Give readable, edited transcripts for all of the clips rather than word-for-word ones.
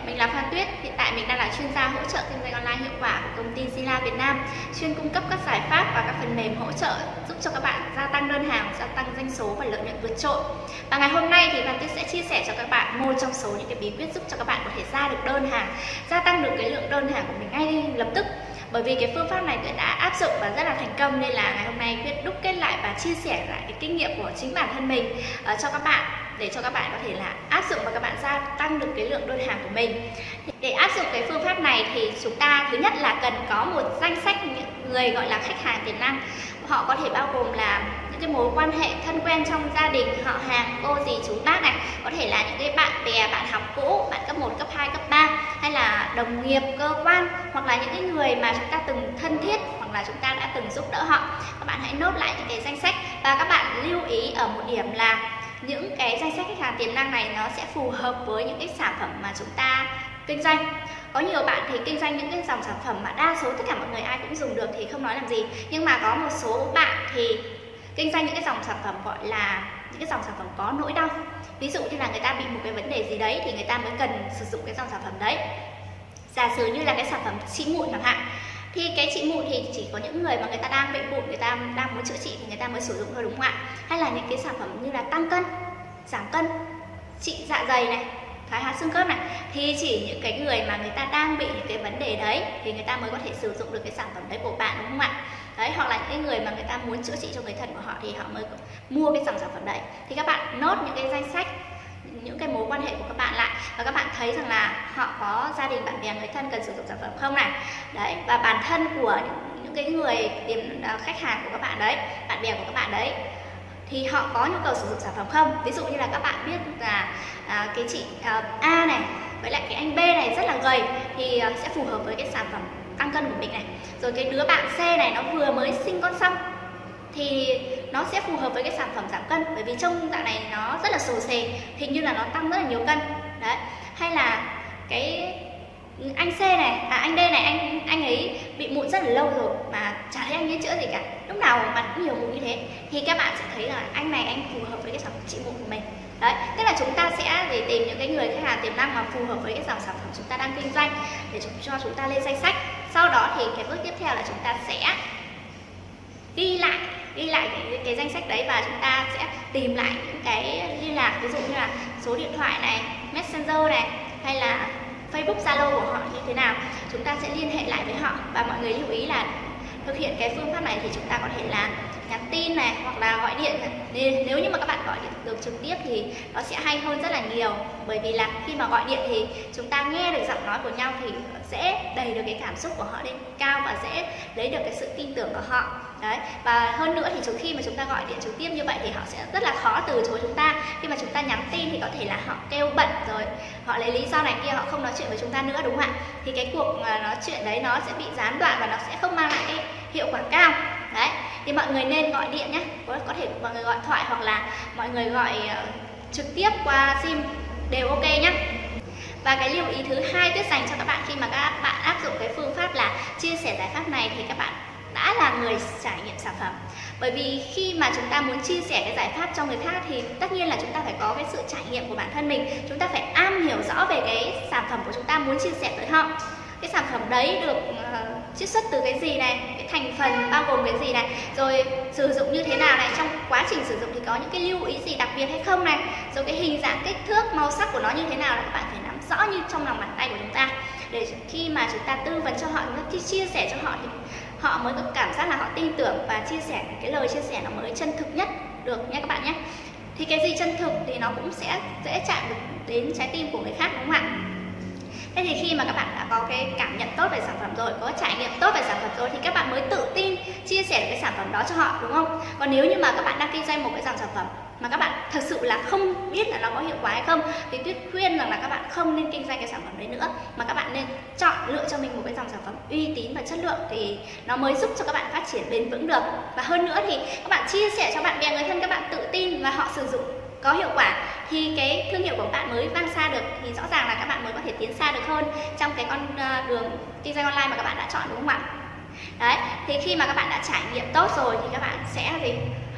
mình là Phan Tuyết. Hiện tại mình đang là chuyên gia hỗ trợ kinh doanh online hiệu quả của công ty Zila Việt Nam, chuyên cung cấp các giải pháp và các phần mềm hỗ trợ giúp cho các bạn gia tăng đơn hàng, gia tăng doanh số và lợi nhuận vượt trội. Và ngày hôm nay thì Phan Tuyết sẽ chia sẻ cho các bạn một trong số những cái bí quyết giúp cho các bạn có thể ra được đơn hàng, gia tăng được cái lượng đơn hàng của mình ngay lập tức. Bởi vì cái phương pháp này Tuyết đã áp dụng và rất là thành công, nên là ngày hôm nay Tuyết đúc kết lại và chia sẻ lại cái kinh nghiệm của chính bản thân mình cho các bạn, để cho các bạn có thể là áp dụng và các bạn gia tăng được cái lượng đơn hàng của mình. Để áp dụng cái phương pháp này thì chúng ta thứ nhất là cần có một danh sách những người gọi là khách hàng tiềm năng. Họ có thể bao gồm là những cái mối quan hệ thân quen trong gia đình, họ hàng, cô dì chú bác này, có thể là những cái bạn bè, bạn học cũ, bạn cấp 1, cấp 2, cấp 3, hay là đồng nghiệp, cơ quan, hoặc là những cái người mà chúng ta từng thân thiết hoặc là chúng ta đã từng giúp đỡ họ. Các bạn hãy nốt lại những cái danh sách, và các bạn lưu ý ở một điểm là những cái danh sách khách hàng tiềm năng này nó sẽ phù hợp với những cái sản phẩm mà chúng ta kinh doanh. Có nhiều bạn thì kinh doanh những cái dòng sản phẩm mà đa số tất cả mọi người ai cũng dùng được thì không nói làm gì, nhưng mà có một số bạn thì kinh doanh những cái dòng sản phẩm gọi là những cái dòng sản phẩm có nỗi đau. Ví dụ như là người ta bị một cái vấn đề gì đấy thì người ta mới cần sử dụng cái dòng sản phẩm đấy. Giả sử như là cái sản phẩm trị mụn chẳng hạn, thì cái trị mụn thì chỉ có những người mà người ta đang bị mụn, người ta đang muốn chữa trị thì người ta mới sử dụng thôi, đúng không ạ? Hay là những cái sản phẩm như là tăng cân, giảm cân, trị dạ dày này, thoái hóa xương khớp này, thì chỉ những cái người mà người ta đang bị những cái vấn đề đấy thì người ta mới có thể sử dụng được cái sản phẩm đấy của bạn, đúng không ạ? Đấy, hoặc là những cái người mà người ta muốn chữa trị cho người thân của họ thì họ mới mua cái dòng sản phẩm đấy. Thì các bạn nốt những cái danh sách, những cái mối quan hệ của các bạn lại, và các bạn thấy rằng là họ có gia đình, bạn bè, người thân cần sử dụng sản phẩm không này. Đấy, và bản thân của những cái người khách hàng của các bạn đấy, bạn bè của các bạn đấy, thì họ có nhu cầu sử dụng sản phẩm không. Ví dụ như là các bạn biết là cái chị A này với lại cái anh B này rất là gầy thì sẽ phù hợp với cái sản phẩm tăng cân của mình này. Rồi cái đứa bạn C này nó vừa mới sinh con xong thì nó sẽ phù hợp với cái sản phẩm giảm cân, bởi vì trông dạo này nó rất là xồ xề, hình như là nó tăng rất là nhiều cân đấy. Hay là cái anh C này, anh D này, anh ấy bị mụn rất là lâu rồi mà chả thấy anh ấy chữa gì cả, lúc nào mặt cũng nhiều mụn như thế, thì các bạn sẽ thấy là anh này anh phù hợp với cái sản phẩm trị mụn của mình. Đấy, tức là chúng ta sẽ để tìm những cái người khách hàng tiềm năng mà phù hợp với cái dòng sản phẩm chúng ta đang kinh doanh để cho chúng ta lên danh sách. Sau đó thì cái bước tiếp theo là chúng ta sẽ ghi lại cái danh sách đấy, và chúng ta sẽ tìm lại những cái liên lạc, ví dụ như là số điện thoại này, Messenger này, hay là Facebook, Zalo của họ như thế nào, chúng ta sẽ liên hệ lại với họ. Và mọi người lưu ý là thực hiện cái phương pháp này thì chúng ta có thể là nhắn tin này hoặc là gọi điện. Nếu như mà các bạn gọi điện được trực tiếp thì nó sẽ hay hơn rất là nhiều, bởi vì là khi mà gọi điện thì chúng ta nghe được giọng nói của nhau thì sẽ đẩy được cái cảm xúc của họ lên cao và sẽ lấy được cái sự tin tưởng của họ. Đấy, và hơn nữa thì khi mà chúng ta gọi điện trực tiếp như vậy thì họ sẽ rất là khó từ chối chúng ta. Khi mà chúng ta nhắn tin thì có thể là họ kêu bận rồi, họ lấy lý do này kia, họ không nói chuyện với chúng ta nữa, đúng không ạ? Thì cái cuộc nói chuyện đấy nó sẽ bị gián đoạn và nó sẽ không mang lại cái hiệu quả cao. Đấy, thì mọi người nên gọi điện nhé, có thể mọi người gọi thoại hoặc là mọi người gọi trực tiếp qua sim đều ok nhé. Và cái lưu ý thứ hai Tuyết dành cho các bạn khi mà các bạn áp dụng cái phương pháp là chia sẻ giải pháp này thì các bạn đã là người trải nghiệm sản phẩm. Bởi vì khi mà chúng ta muốn chia sẻ cái giải pháp cho người khác thì tất nhiên là chúng ta phải có cái sự trải nghiệm của bản thân mình, chúng ta phải am hiểu rõ về cái sản phẩm của chúng ta muốn chia sẻ tới họ. Cái sản phẩm đấy được chiết xuất từ cái gì này, cái thành phần bao gồm cái gì này, rồi sử dụng như thế nào này, trong quá trình sử dụng thì có những cái lưu ý gì đặc biệt hay không này, rồi cái hình dạng, kích thước, màu sắc của nó như thế nào là các bạn phải nắm rõ như trong lòng bàn tay của chúng ta, để khi mà chúng ta tư vấn cho họ, chúng ta chia sẻ cho họ thì họ mới có cảm giác là họ tin tưởng và chia sẻ cái lời chia sẻ nó mới chân thực nhất được nhé các bạn nhé. Thì cái gì chân thực thì nó cũng sẽ dễ chạm được đến trái tim của người khác, đúng không ạ? Thế thì khi mà các bạn đã có cái cảm nhận tốt về sản phẩm rồi, có trải nghiệm tốt về sản phẩm rồi thì các bạn mới tự tin chia sẻ cái sản phẩm đó cho họ, đúng không? Còn nếu như mà các bạn đang kinh doanh một cái dòng sản phẩm mà các bạn thật sự là không biết là nó có hiệu quả hay không thì Tuyết khuyên rằng là các bạn không nên kinh doanh cái sản phẩm đấy nữa, mà các bạn nên chọn lựa cho mình một cái dòng sản phẩm uy tín và chất lượng thì nó mới giúp cho các bạn phát triển bền vững được. Và hơn nữa thì các bạn chia sẻ cho bạn bè, người thân các bạn tự tin và họ sử dụng có hiệu quả thì cái thương hiệu của bạn mới vang xa được, thì rõ ràng là các bạn mới có thể tiến xa được hơn trong cái con đường kinh doanh online mà các bạn đã chọn, đúng không ạ? Đấy, thì khi mà các bạn đã trải nghiệm tốt rồi thì các bạn sẽ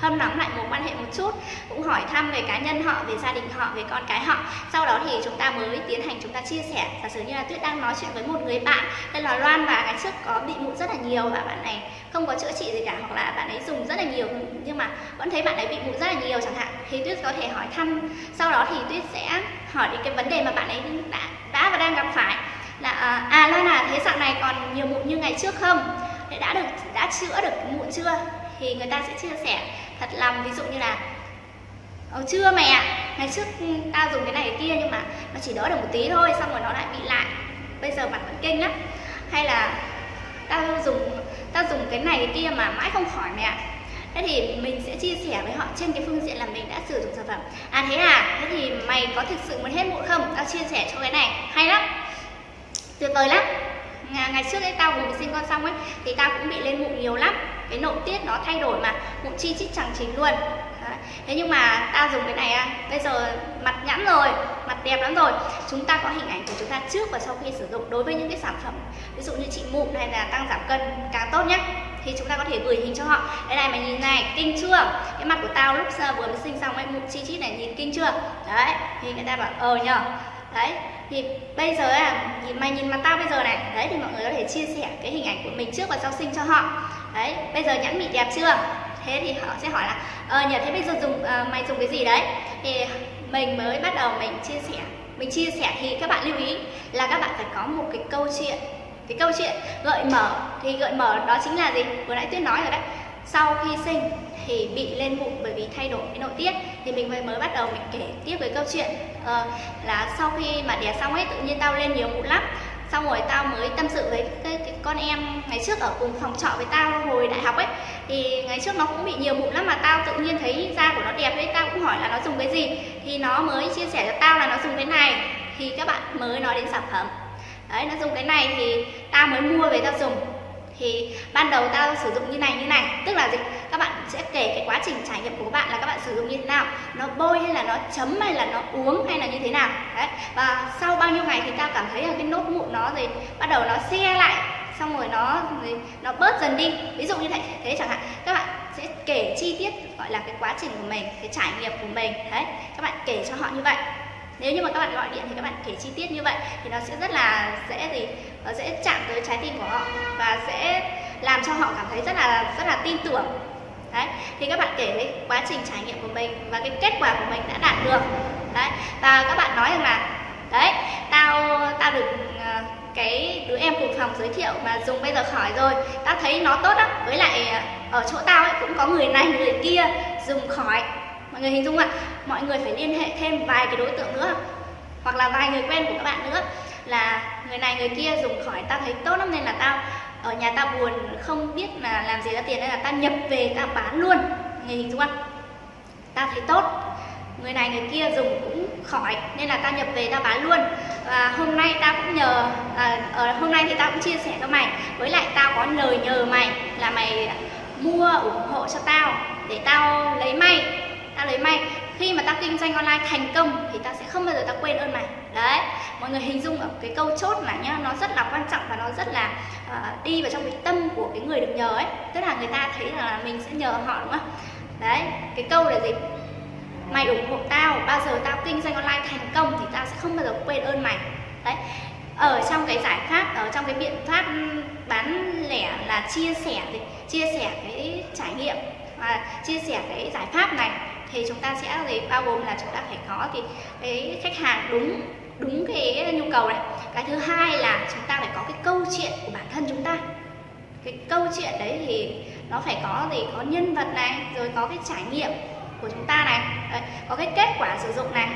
hâm nóng lại mối quan hệ một chút, cũng hỏi thăm về cá nhân họ, về gia đình họ, về con cái họ. Sau đó thì chúng ta mới tiến hành chúng ta chia sẻ. Giả sử như là Tuyết đang nói chuyện với một người bạn tên là Loan, và ngày trước có bị mụn rất là nhiều và bạn này không có chữa trị gì cả, hoặc là bạn ấy dùng rất là nhiều nhưng mà vẫn thấy bạn ấy bị mụn rất là nhiều chẳng hạn, thì Tuyết có thể hỏi thăm. Sau đó thì Tuyết sẽ hỏi đến cái vấn đề mà bạn ấy đã và đang gặp phải, là Loan à, thế dạo này còn nhiều mụn như ngày trước không? Đã chữa được mụn chưa? Thì người ta sẽ chia sẻ thật lòng, ví dụ như là chưa mẹ, ngày trước tao dùng cái này cái kia nhưng mà nó chỉ đỡ được một tí thôi, xong rồi nó lại bị lại, bây giờ mặt vẫn kinh lắm. Hay là tao dùng cái này cái kia mà mãi không khỏi mẹ. Thế thì mình sẽ chia sẻ với họ trên cái phương diện là mình đã sử dụng sản phẩm. Thế à, thế thì mày có thực sự muốn hết mụn không? Tao chia sẻ cho cái này hay lắm, tuyệt vời lắm. Ngày trước ấy tao vừa mới sinh con xong ấy thì tao cũng bị lên mụn nhiều lắm, cái nội tiết nó thay đổi mà mụn chi chít chẳng chịt luôn. Thế nhưng mà tao dùng cái này bây giờ mặt nhẵn rồi, mặt đẹp lắm rồi. Chúng ta có hình ảnh của chúng ta trước và sau khi sử dụng đối với những cái sản phẩm ví dụ như trị mụn hay là tăng giảm cân càng tốt nhé, thì chúng ta có thể gửi hình cho họ. Đây này, mày nhìn này, kinh chưa? Cái mặt của tao lúc vừa mới sinh xong ấy, mụn chi chít này, nhìn kinh chưa? Đấy, thì người ta bảo nhờ. Đấy, thì bây giờ mày nhìn mặt tao bây giờ này. Đấy, thì mọi người có thể chia sẻ cái hình ảnh của mình trước và sau sinh cho họ. Đấy, bây giờ nhẵn mịn đẹp chưa? Thế thì họ sẽ hỏi là nhờ thế bây giờ mày dùng cái gì đấy? Thì mình mới bắt đầu mình chia sẻ thì các bạn lưu ý là các bạn phải có một cái câu chuyện gợi mở. Thì gợi mở đó chính là gì? Vừa nãy Tuyết nói rồi đấy. Sau khi sinh thì bị lên mụn bởi vì thay đổi cái nội tiết, thì mình mới bắt đầu mình kể tiếp với câu chuyện là sau khi mà đẻ xong ấy tự nhiên tao lên nhiều mụn lắm. Xong rồi tao mới tâm sự với cái con em ngày trước ở cùng phòng trọ với tao hồi đại học ấy, thì ngày trước nó cũng bị nhiều mụn lắm mà tao tự nhiên thấy da của nó đẹp đấy, tao cũng hỏi là nó dùng cái gì, thì nó mới chia sẻ cho tao là nó dùng cái này. Thì các bạn mới nói đến sản phẩm. Đấy, nó dùng cái này thì tao mới mua về tao dùng. Thì ban đầu tao sử dụng như này, tức là gì? Các bạn sẽ kể cái quá trình trải nghiệm của các bạn là các bạn sử dụng như thế nào, nó bôi hay là nó chấm hay là nó uống hay là như thế nào. Đấy, và sau bao nhiêu ngày thì tao cảm thấy là cái nốt mụn nó rồi bắt đầu nó se lại, xong rồi nó bớt dần đi, ví dụ như thế chẳng hạn. Các bạn sẽ kể chi tiết gọi là cái quá trình của mình, cái trải nghiệm của mình. Đấy, các bạn kể cho họ như vậy. Nếu như mà các bạn gọi điện thì các bạn kể chi tiết như vậy thì nó sẽ rất là dễ chạm tới trái tim của họ và sẽ làm cho họ cảm thấy rất là tin tưởng. Đấy, thì các bạn kể cái quá trình trải nghiệm của mình và cái kết quả của mình đã đạt được. Đấy, và các bạn nói rằng là đấy, tao được cái đứa em cùng phòng giới thiệu mà dùng bây giờ khỏi rồi, tao thấy nó tốt lắm, với lại ở chỗ tao ấy cũng có người này người kia dùng khỏi. Mọi người hình dung ạ, mọi người phải liên hệ thêm vài cái đối tượng nữa hoặc là vài người quen của các bạn nữa, là người này người kia dùng khỏi tao thấy tốt lắm, nên là tao ở nhà tao buồn không biết là làm gì ra tiền, nên là tao nhập về tao bán luôn. Mọi người hình dung không? Tao thấy tốt, người này người kia dùng cũng khỏi nên là tao nhập về tao bán luôn. Và hôm nay tao cũng hôm nay thì tao cũng chia sẻ cho mày, với lại tao có lời nhờ mày là mày mua ủng hộ cho tao để tao lấy may. Khi mà tao kinh doanh online thành công thì tao sẽ không bao giờ tao quên ơn mày. Đấy, mọi người hình dung ở cái câu chốt này nhá, nó rất là quan trọng và nó rất là đi vào trong cái tâm của cái người được nhờ ấy, tức là người ta thấy là mình sẽ nhờ họ, đúng không? Đấy, cái câu là gì? Mày ủng hộ tao, bao giờ tao kinh doanh online thành công thì tao sẽ không bao giờ quên ơn mày. Đấy, ở trong cái giải pháp, ở trong cái biện pháp bán lẻ là chia sẻ cái trải nghiệm và chia sẻ cái giải pháp này, thì chúng ta sẽ bao gồm là chúng ta phải có thì cái khách hàng đúng cái nhu cầu này. Cái thứ hai là chúng ta phải có cái câu chuyện của bản thân chúng ta. Cái câu chuyện đấy thì nó phải có có nhân vật này, rồi có cái trải nghiệm của chúng ta này, đấy, có cái kết quả sử dụng này.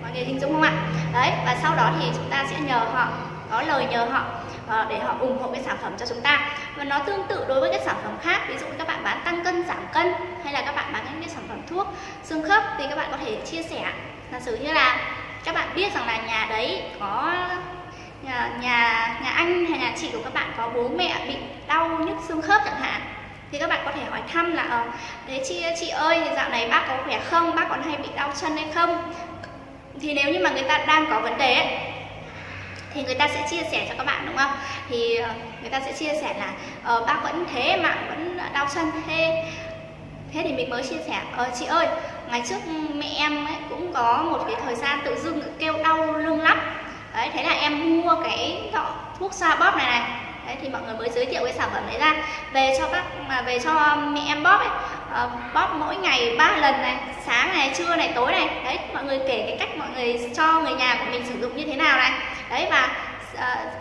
Mọi người hình dung không ạ? Đấy, và sau đó thì chúng ta sẽ nhờ họ, có lời nhờ họ để họ ủng hộ cái sản phẩm cho chúng ta. Và nó tương tự đối với các sản phẩm khác, ví dụ các bạn bán tăng cân, giảm cân, hay là các bạn bán những cái sản phẩm thuốc xương khớp thì các bạn có thể chia sẻ. Giả sử như là các bạn biết rằng là nhà đấy có nhà anh hay nhà chị của các bạn có bố mẹ bị đau nhức xương khớp chẳng hạn, thì các bạn có thể hỏi thăm là đấy chị ơi, thì dạo này bác có khỏe không, bác còn hay bị đau chân hay không. Thì nếu như mà người ta đang có vấn đề ấy, thì người ta sẽ chia sẻ cho các bạn, đúng không? Thì người ta sẽ chia sẻ là bác vẫn thế mà vẫn đau chân thế Thế thì mình mới chia sẻ, chị ơi, ngày trước mẹ em ấy cũng có một cái thời gian tự dưng kêu đau lưng lắm. Đấy, thế là em mua cái lọ thuốc xoa bóp này này. Đấy, thì mọi người mới giới thiệu cái sản phẩm đấy ra về cho mẹ em bóp ấy. Bóp mỗi ngày 3 lần này, sáng này, trưa này, tối này. Đấy, mọi người kể cái cách mọi người cho người nhà của mình sử dụng như thế nào này. Đấy, và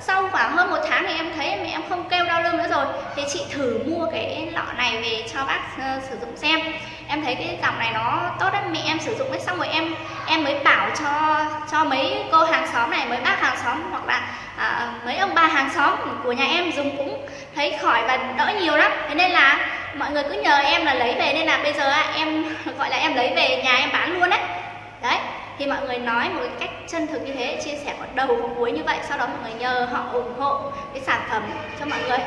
sau khoảng hơn 1 tháng thì em thấy mẹ em không kêu đau lưng nữa rồi. Thì chị thử mua cái lọ này về cho bác sử dụng xem. Em thấy cái dòng này nó tốt đấy, mẹ em sử dụng ấy, xong rồi em mới bảo cho mấy cô hàng xóm này, mấy bác hàng xóm, hoặc là mấy ông bà hàng xóm của nhà em dùng cũng thấy khỏi và đỡ nhiều lắm. Thế nên là mọi người cứ nhờ em là lấy về, nên là bây giờ em gọi là em lấy về nhà em bán luôn đấy. Đấy, thì mọi người nói một cách chân thực như thế, chia sẻ vào đầu và cuối như vậy, sau đó mọi người nhờ họ ủng hộ cái sản phẩm cho mọi người.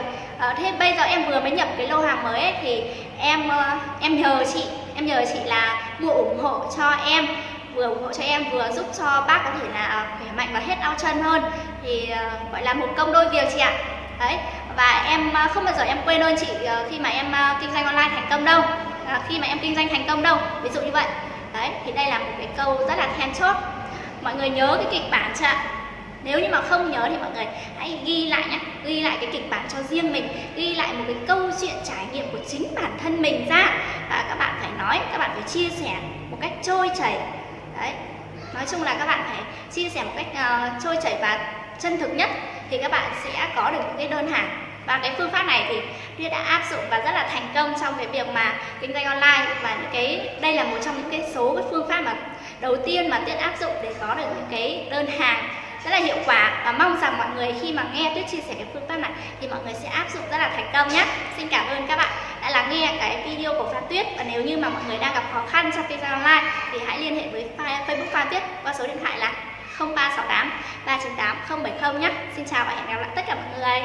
Thế bây giờ em vừa mới nhập cái lô hàng mới ấy, thì em nhờ chị là mua ủng hộ cho em, vừa ủng hộ cho em vừa giúp cho bác có thể là khỏe mạnh và hết đau chân hơn, thì gọi là một công đôi việc chị ạ. Đấy, và em không bao giờ em quên ơn chị khi mà em kinh doanh online thành công đâu, khi mà em kinh doanh thành công đâu, ví dụ như vậy. Đấy, thì đây là một cái câu rất là then chốt. Mọi người nhớ cái kịch bản chưa ạ? Nếu như mà không nhớ thì mọi người hãy ghi lại nhé, ghi lại cái kịch bản cho riêng mình, ghi lại một cái câu chuyện trải nghiệm của chính bản thân mình ra, và các bạn phải nói, các bạn phải chia sẻ một cách trôi chảy. Đấy, nói chung là các bạn phải chia sẻ một cách trôi chảy và chân thực nhất thì các bạn sẽ có được những cái đơn hàng. Và cái phương pháp này thì Tuyết đã áp dụng và rất là thành công trong cái việc mà kinh doanh online, và đây là một trong những cái số cái phương pháp mà đầu tiên mà Tuyết áp dụng để có được những cái đơn hàng rất là hiệu quả, và mong rằng mọi người khi mà nghe Tuyết chia sẻ cái phương pháp này thì mọi người sẽ áp dụng rất là thành công nhé. Xin cảm ơn các bạn đã lắng nghe cái video của Phan Tuyết, và nếu như mà mọi người đang gặp khó khăn trong kinh doanh online thì hãy liên hệ với Facebook Phan Tuyết qua số điện thoại là 0368 398 070 nhé. Xin chào và hẹn gặp lại tất cả mọi người.